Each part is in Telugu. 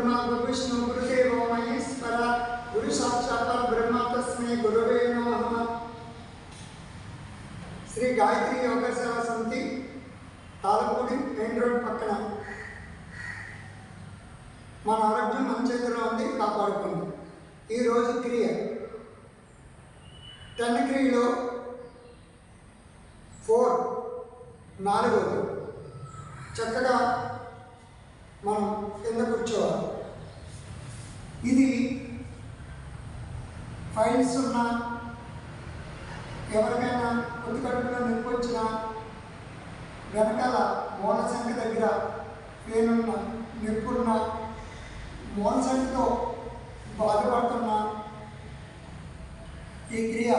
गुरुब्रह्मा गुरुविष्णु गुरुदेवो महेश्वर गुरु साक्षात् परब्रह्म तस्मै गुरुवे नमः। श्री गायत्री योग सेवा समिति तालपूడి మెయిన్ రోడ్ పక్కన మన ఆరోగ్యం మన చేతిలో ఉంది, కాపాడుకోండి. ఈరోజు క్రియ 10 క్రియలో 4 చక్కగా మనం కింద కూర్చోవాలి. ఇది ఫైల్స్ ఉన్నా, ఎవరికైనా కొద్ది కడుపులో నొప్పి వచ్చినా, వెనకాల మూల సంఖ్య దగ్గర పేనున్న నొప్పున్న, మూల సంఖ్యతో బాధపడుతున్నా ఈ క్రియ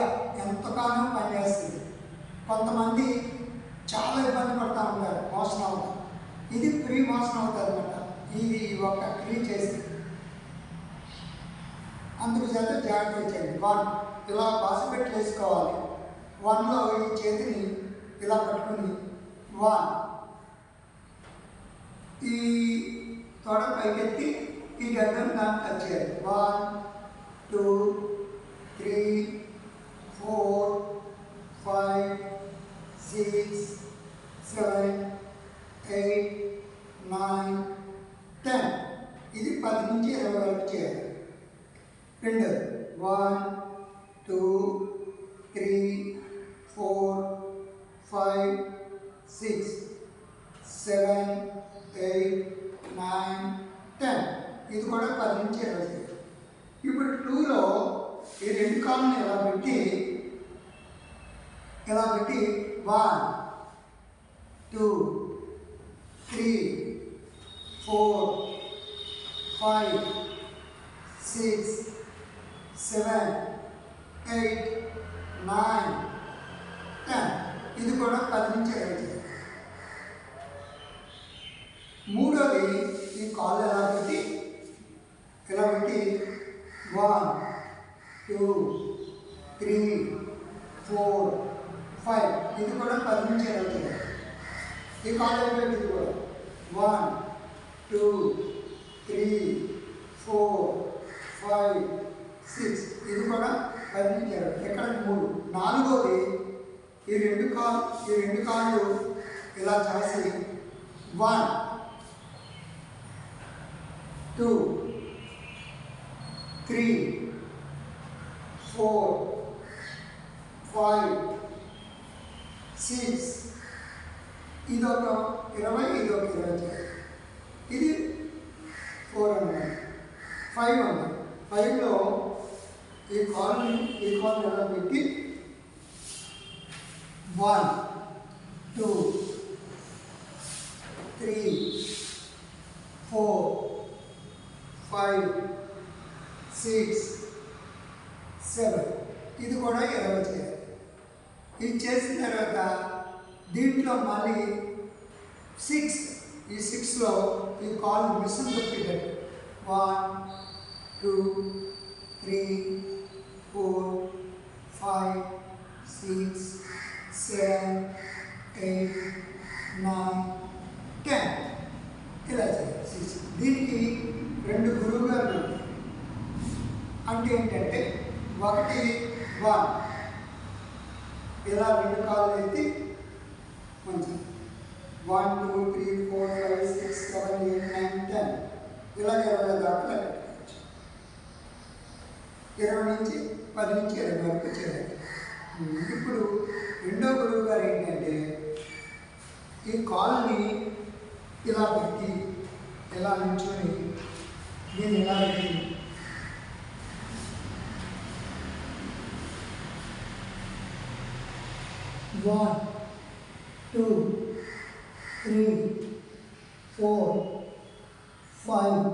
ఎంతగానో పనిచేస్తుంది. కొంతమంది చాలా ఇబ్బంది పడుతూ ఉంటారు మోషన్ అవుతారు. ఇది ఫ్రీ మోషన్ అవుతుంది అనమాట. ఇది ఒక క్రియ చేసి అందుకు చేత జాగ్రత్త చేయండి. 1 ఇలా బాసి పెట్టి వేసుకోవాలి. 1లో ఈ చేతిని ఇలా పట్టుకుని 1 ఈ తోడ పైకెత్తి ఈ గడ్డను దాన్ని టచ్ చేయాలి. 1 2 3 4 5 6 7 8 9 10. ఇది 10 నుంచి 20 వరకు చేయాలి. రెండోది 1 2 3 4 5 6 7 8 9 10. ఇది కూడా 10 నుంచి 20 చేయాలి. ఇప్పుడు 2లో ఈ 2 కాళ్ళని ఇలా పెట్టి 1 2 3 4 5 6 7 8 9 10. ఇది కూడా 10 నుంచి 20 చేయాలి. మూడోది ఈ కాళ్ళు ఎలా పెట్టి 1 2 3 4 5. ఇది కూడా 10 నుంచి 20 చేయాలి. ఈ కాళ్ళు పెట్టి ఇది కూడా 1 2 3 4 5 6. ఇది కూడా 10 నుంచి 20. ఇక్కడ 3. నాలుగోది ఈ రెండు కాళ్ళు ఇలా చేసి 1 2 3 4 5 6. ఇదొక 20, ఇదొక 20. ఇది 4 అన్నమాట. 5 అన్నమాట. 5లో ఈ కాల్ని ఎలా పెట్టి 1 2 3 4 5 6 7. ఇది కూడా 20 చేయాలి. ఇది చేసిన తర్వాత దీంట్లో మళ్ళీ 6, ఈ 6లో ఈ కాల్ మిషన్ పెట్టేటట్టు 1 2 3 4 5 6 7 8 9 10. ఇలా చేయాలి. దీనికి 2 గురువు గారు అంటే ఏంటంటే, 1 ఇలా 2 కాళ్ళు ఎత్తి మంచిది 1 2 3 4 5 6 7 8 9 10. ఇలా 20 దాకా పెట్టుకోవచ్చు. 20 నుంచి 10 నుంచి 20 వరకు చేయాలి. ఇప్పుడు రెండో గురువు గారు ఏంటంటే, ఈ కాల్ని ఇలా పెట్టి ఇలా నిల్చొని దీన్ని ఇలా పెట్టి 1 2 3 4 5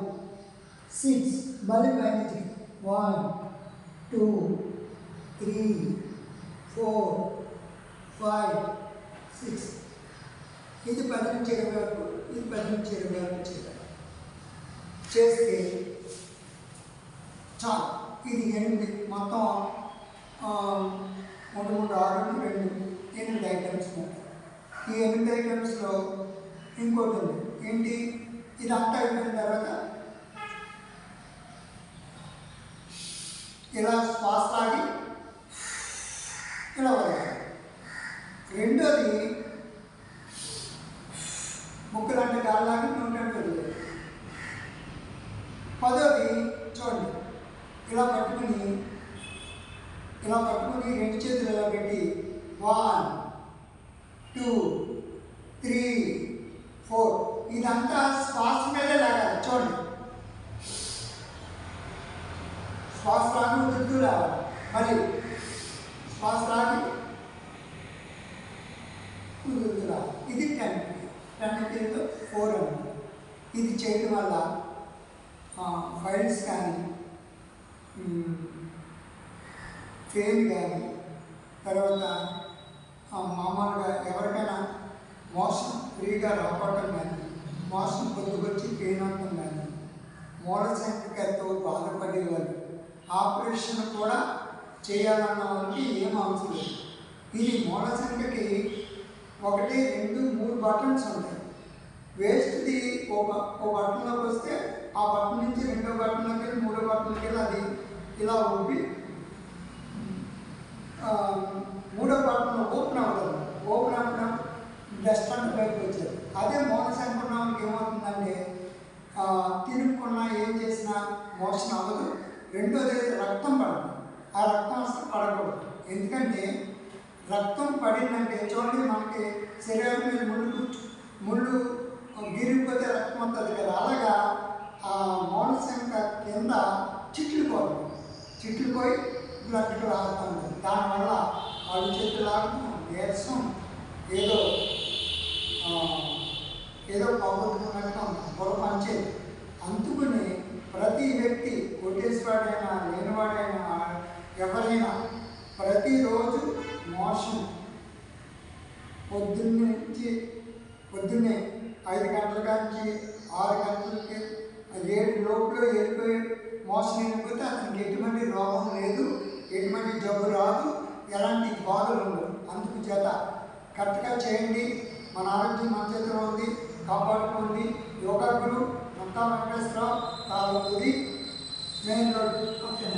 6. మళ్ళీ పైన 1 2 3 4 5 6. ఇది 10 నుంచి 20 వరకు, ఇది 10 నుంచి 20 వరకు చేయాలి. చేస్తే చాలు. ఇది 8 మొత్తం 3 3 6 2 8 ఐటమ్స్ ఉన్నాయి. ఈ 8 ఐటమ్స్లో ఇంకోటి ఉంది ఏంటి, ఇదంతా అయిపోయిన తర్వాత ఇలా శ్వాస లాగి ఇలా వదలాలి. రెండోది ముక్కులంటే గాలిలాగి నోటంటే వదిలేదు. పదోది చూడండి, ఇలా పట్టుకుని రెండు చేతులు ఇలా పెట్టి 1 2 3 4 ఇదంతా శ్వాస మీదే లాగాలి. చూడండి, శ్వాస రాగి వదులుతూ రావాలి. మరి శ్వాస రాగి వదులుతూ రావాలి. ఇది 10 10 4 అన్నమాట. ఇది చేయడం వల్ల ఫైల్స్ కానీ పెయిన్ కానీ తర్వాత మామూలుగా ఎవరికైనా మోషన్ ఫ్రీగా రావటం కానీ మోషన్ పొద్దుకొచ్చి పెయిన్ అవటం కానీ మూలశంకతో బాధపడేవాళ్ళు ఆపరేషన్ కూడా చేయాలన్న వాళ్ళకి ఏం అవసరం లేదు. ఇది మూలశంకకి 1 2 3 బటన్స్ ఉంటాయి. వేస్ట్ది ఒక బటన్లోకి వస్తే ఆ బటన్ నుంచి 2వ బటన్లోకి వెళ్ళి 3వ బటన్లోకి వెళ్ళి అది ఇలా ఊపి 3వ బటన్లో ఓపెన్ అవుతుంది. ఓపెన్ అవ్వడం డస్ట్ అంతా బయటకు వచ్చేది. అదే మూలశంక ఉన్న వాళ్ళకి ఏమవుతుందంటే తినుకున్నా ఏం చేసినా మోషన్ అవ్వదు. రెండోది రక్తం పడదు. ఆ రక్తం అసలు పడకూడదు. ఎందుకంటే రక్తం పడిందంటే చూడండి, మనకి శరీరం మీద ముళ్ళు గిరిగిపోతే రక్తం వస్తుంది కదా, అలాగా ఆ మూలశంక కింద చిట్లుపోయి బ్లడ్ రాగుతూ ఉంటుంది. దానివల్ల అవి చెట్టు లాగడం, నీరసం, ఏదో పోగొట్టుకున్నట్టుగా ఉంటుంది. బుర్ర పనిచేది. అందుకుని ప్రతి వ్యక్తి కొట్టేసివాడైనా లేనివాడైనా ఎవరైనా ప్రతిరోజు మోషన్ పొద్దున్నే 5 గంటల నుంచి 6 గంటలకి 7 లోపల వెళ్ళిపోయి మోషన్ వెళ్ళిపోతే అతనికి ఎటువంటి రోగం లేదు, ఎటువంటి జబ్బు రాదు, ఎలాంటి బాధలు ఉండవు. అందుకు చేత కరెక్ట్గా చేయండి. మన ఆరోగ్యం మన చేతిలో ఉంది, కాపాడుకోండి. Yoga guru Mukta Venkateswararao, Talapudi, main road. Okay.